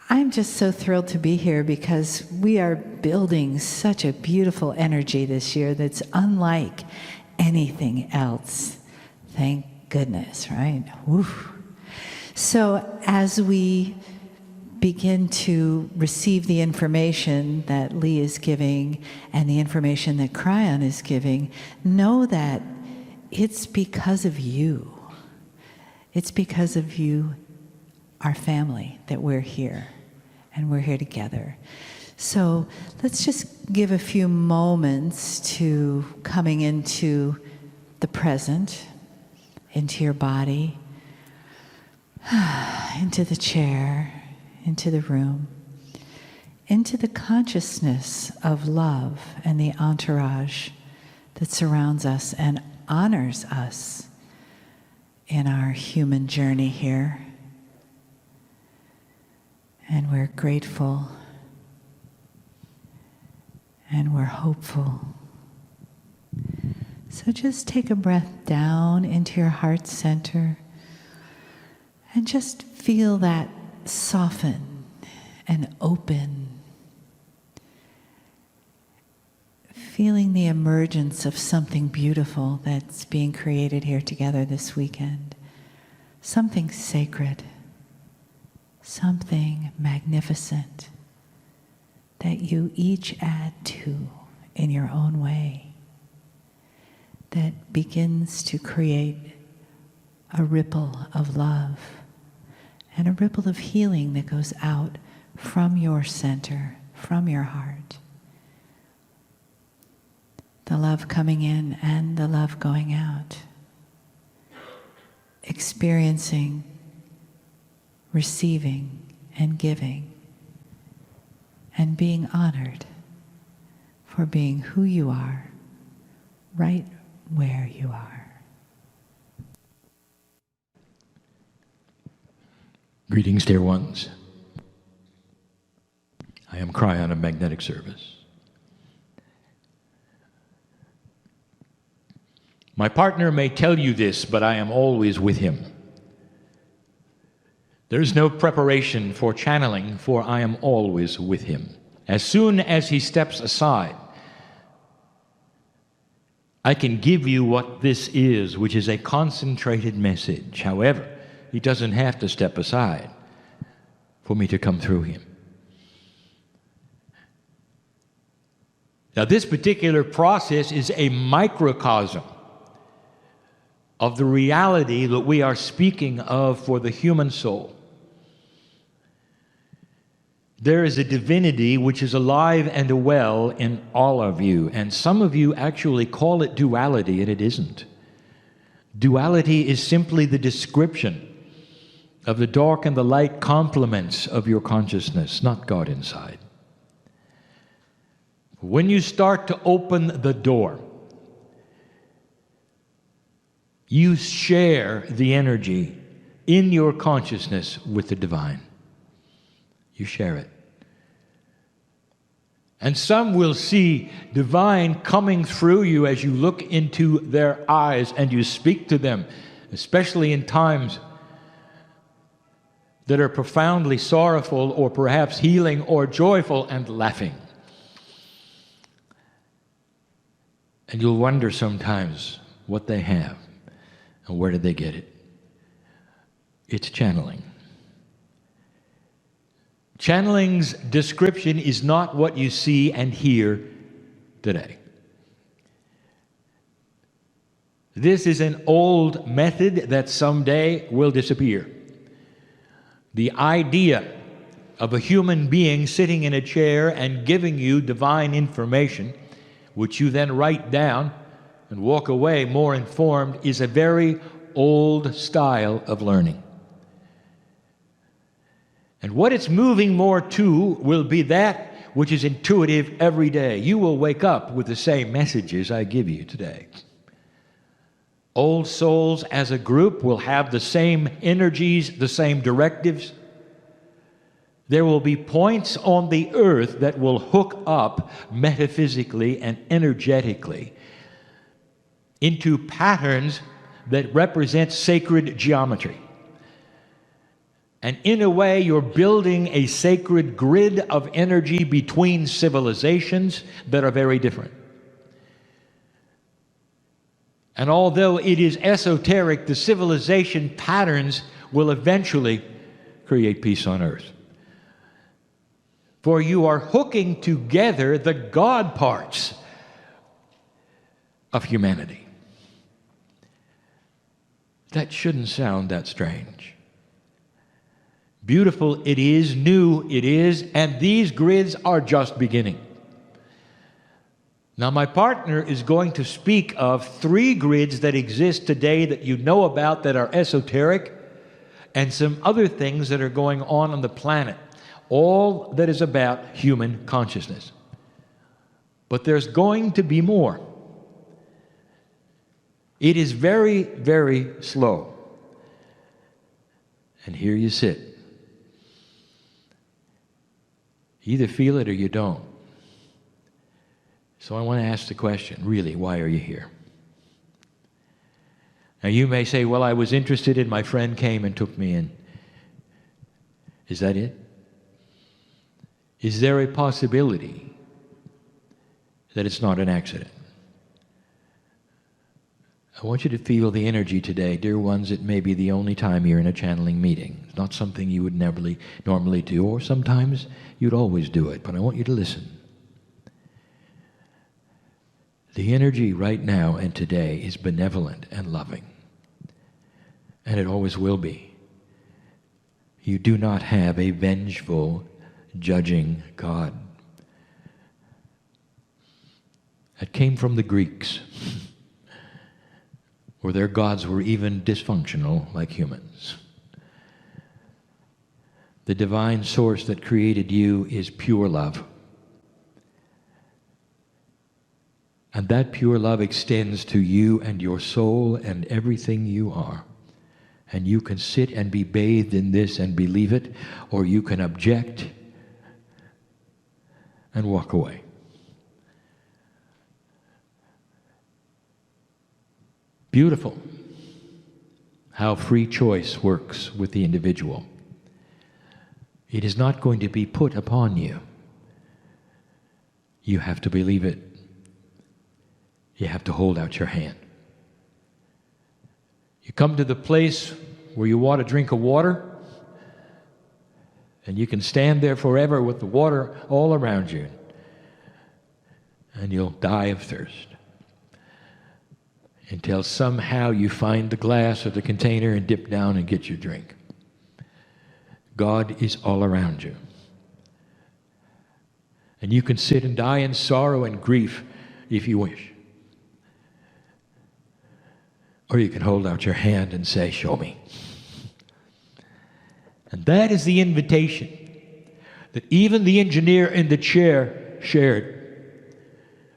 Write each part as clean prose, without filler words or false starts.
I'm just so thrilled to be here because we are building such a beautiful energy this year that's unlike anything else. Thank goodness, right? Woo. So as we begin to receive the information that Lee is giving and the information that Kryon is giving, know that it's because of you. It's because of you, our family, that we're here. And we're here together. So let's just give a few moments to coming into the present, into your body, into the chair, into the room, into the consciousness of love and the entourage that surrounds us and honors us in our human journey here. And we're grateful, and we're hopeful. So just take a breath down into your heart center, and just feel that soften and open. Feeling the emergence of something beautiful that's being created here together this weekend. Something sacred. Something magnificent that you each add to in your own way, that begins to create a ripple of love and a ripple of healing that goes out from your center, from your heart. The love coming in and the love going out. Experiencing, receiving and giving, and being honored for being who you are, right where you are. Greetings, dear ones. I am Kryon of Magnetic Service. My partner may tell you this, but I am always with him. There's no preparation for channeling, for I am always with him. As soon as he steps aside, I can give you what this is, which is a concentrated message. However, he doesn't have to step aside for me to come through him. Now, this particular process is a microcosm of the reality that we are speaking of for the human soul. There is a divinity which is alive and well in all of you, and some of you actually call it duality, and it isn't. Duality is simply the description of the dark and the light complements of your consciousness, not God inside. When you start to open the door, you share the energy in your consciousness with the divine. You share it. And some will see divine coming through you as you look into their eyes and you speak to them, especially in times that are profoundly sorrowful or perhaps healing or joyful and laughing. And you'll wonder sometimes what they have and where did they get it. It's channeling. Channeling's description is not what you see and hear today. This is an old method that someday will disappear. The idea of a human being sitting in a chair and giving you divine information, which you then write down and walk away more informed, is a very old style of learning. And what it's moving more to will be that which is intuitive every day. You will wake up with the same messages I give you today. Old souls as a group will have the same energies, the same directives. There will be points on the earth that will hook up metaphysically and energetically into patterns that represent sacred geometry. And in a way, you're building a sacred grid of energy between civilizations that are very different. And although it is esoteric, the civilization patterns will eventually create peace on earth. For you are hooking together the God parts of humanity. That shouldn't sound that strange. Beautiful it is, new it is, and these grids are just beginning. Now, my partner is going to speak of 3 grids that exist today that you know about that are esoteric, and some other things that are going on the planet, all that is about human consciousness. But there's going to be more. It is very, very slow. And here you sit. You either feel it or you don't. So I want to ask the question, really, why are you here? Now you may say, well, I was interested and my friend came and took me in. Is that it? Is there a possibility that it's not an accident? I want you to feel the energy today. Dear ones, it may be the only time you're in a channeling meeting. It's not something you would never normally do, or sometimes you'd always do it, but I want you to listen. The energy right now and today is benevolent and loving, and it always will be. You do not have a vengeful, judging God. That came from the Greeks, where their gods were even dysfunctional like humans. The divine source that created you is pure love. And that pure love extends to you and your soul and everything you are. And you can sit and be bathed in this and believe it, or you can object and walk away. Beautiful how free choice works with the individual. It is not going to be put upon you. You have to believe it. You have to hold out your hand. You come to the place where you want a drink of water, and you can stand there forever with the water all around you, and you'll die of thirst until somehow you find the glass or the container and dip down and get your drink. God is all around you. And you can sit and die in sorrow and grief if you wish. Or you can hold out your hand and say, show me. And that is the invitation that even the engineer in the chair shared.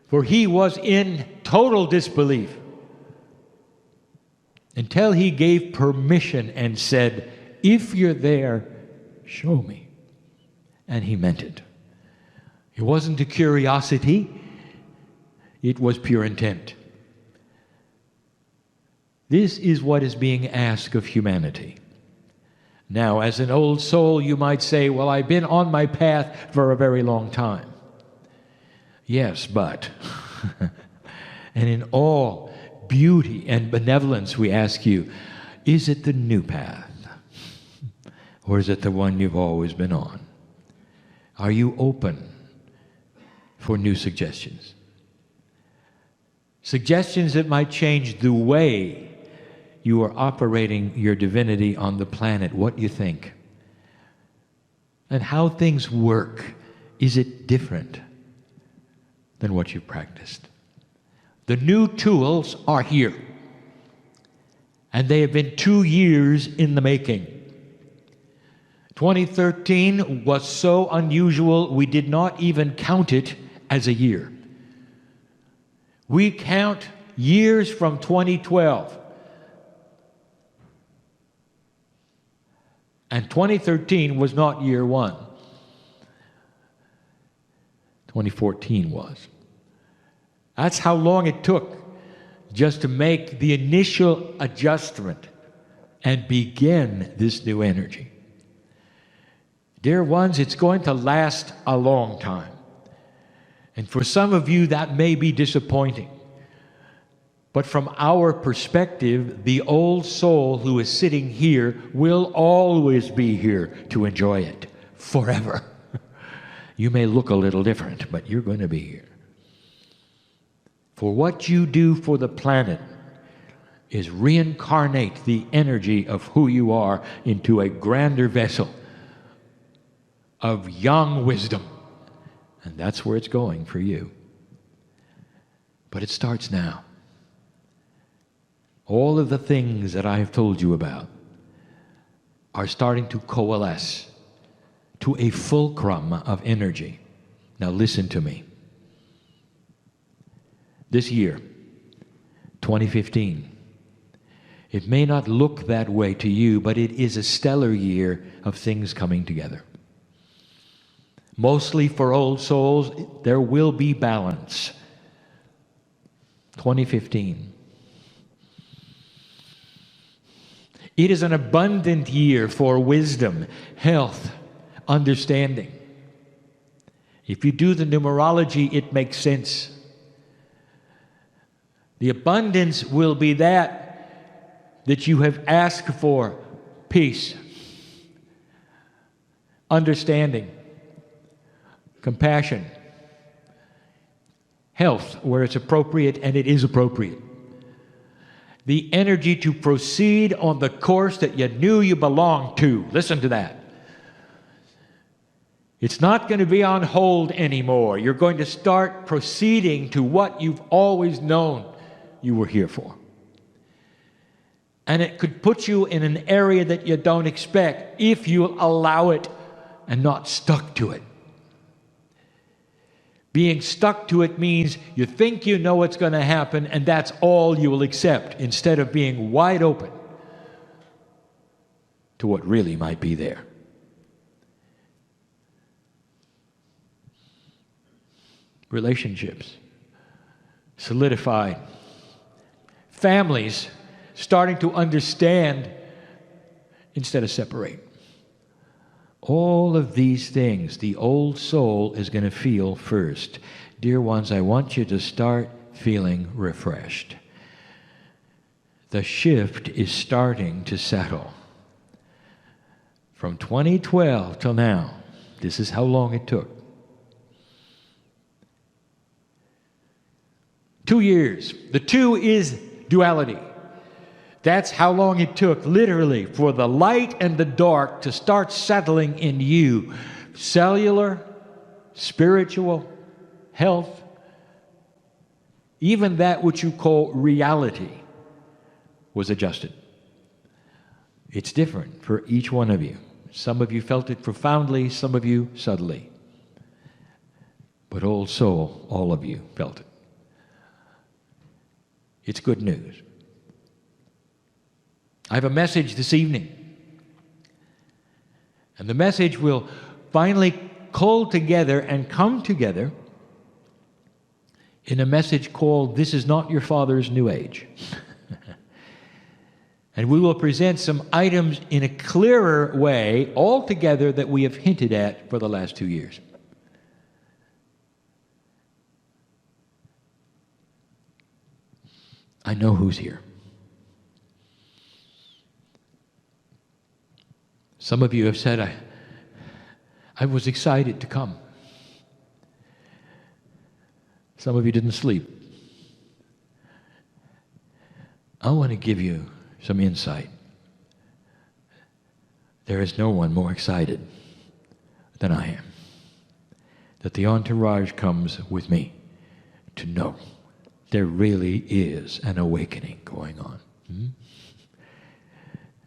For he was in total disbelief until he gave permission and said, if you're there, show me. And he meant it. It wasn't a curiosity. It was pure intent. This is what is being asked of humanity. Now, as an old soul, you might say, well, I've been on my path for a very long time. Yes, but, and in all beauty and benevolence, we ask you, is it the new path? Or is it the one you've always been on? Are you open for new suggestions? Suggestions that might change the way you are operating your divinity on the planet, what you think, and how things work. Is it different than what you've practiced? The new tools are here, and they have been 2 years in the making. 2013 was so unusual, we did not even count it as a year. We count years from 2012. And 2013 was not year one. 2014 was. That's how long it took just to make the initial adjustment and begin this new energy. Dear ones, it's going to last a long time. And for some of you, that may be disappointing. But from our perspective, the old soul who is sitting here will always be here to enjoy it forever. You may look a little different, but you're going to be here. For what you do for the planet is reincarnate the energy of who you are into a grander vessel of young wisdom. And that's where it's going for you. But it starts now. All of the things that I have told you about are starting to coalesce to a fulcrum of energy. Now listen to me. This year, 2015, it may not look that way to you, but it is a stellar year of things coming together. Mostly for old souls, there will be balance. 2015. It is an abundant year for wisdom, health, understanding. If you do the numerology, it makes sense. The abundance will be that you have asked for: peace, understanding, compassion, health where it's appropriate, and it is appropriate. The energy to proceed on the course that you knew you belonged to. Listen to that. It's not going to be on hold anymore. You're going to start proceeding to what you've always known you were here for. And it could put you in an area that you don't expect if you allow it and not stuck to it. Being stuck to it means you think you know what's going to happen, and that's all you will accept, instead of being wide open to what really might be there. Relationships solidified. Families starting to understand instead of separate. All of these things, the old soul is going to feel first. Dear ones, I want you to start feeling refreshed. The shift is starting to settle. From 2012 till now, this is how long it took. 2 years. The 2 is duality. That's how long it took, literally, for the light and the dark to start settling in you. Cellular, spiritual, health, even that which you call reality was adjusted. It's different for each one of you. Some of you felt it profoundly, some of you subtly. But old soul, all of you felt it. It's good news. I have a message this evening. And the message will finally cull together and come together in a message called "This is Not Your Father's New Age." And we will present some items in a clearer way altogether that we have hinted at for the last 2 years. I know who's here. Some of you have said, I was excited to come. Some of you didn't sleep. I want to give you some insight. There is no one more excited than I am that the entourage comes with me to know there really is an awakening going on.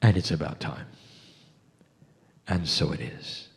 And it's about time. And so it is.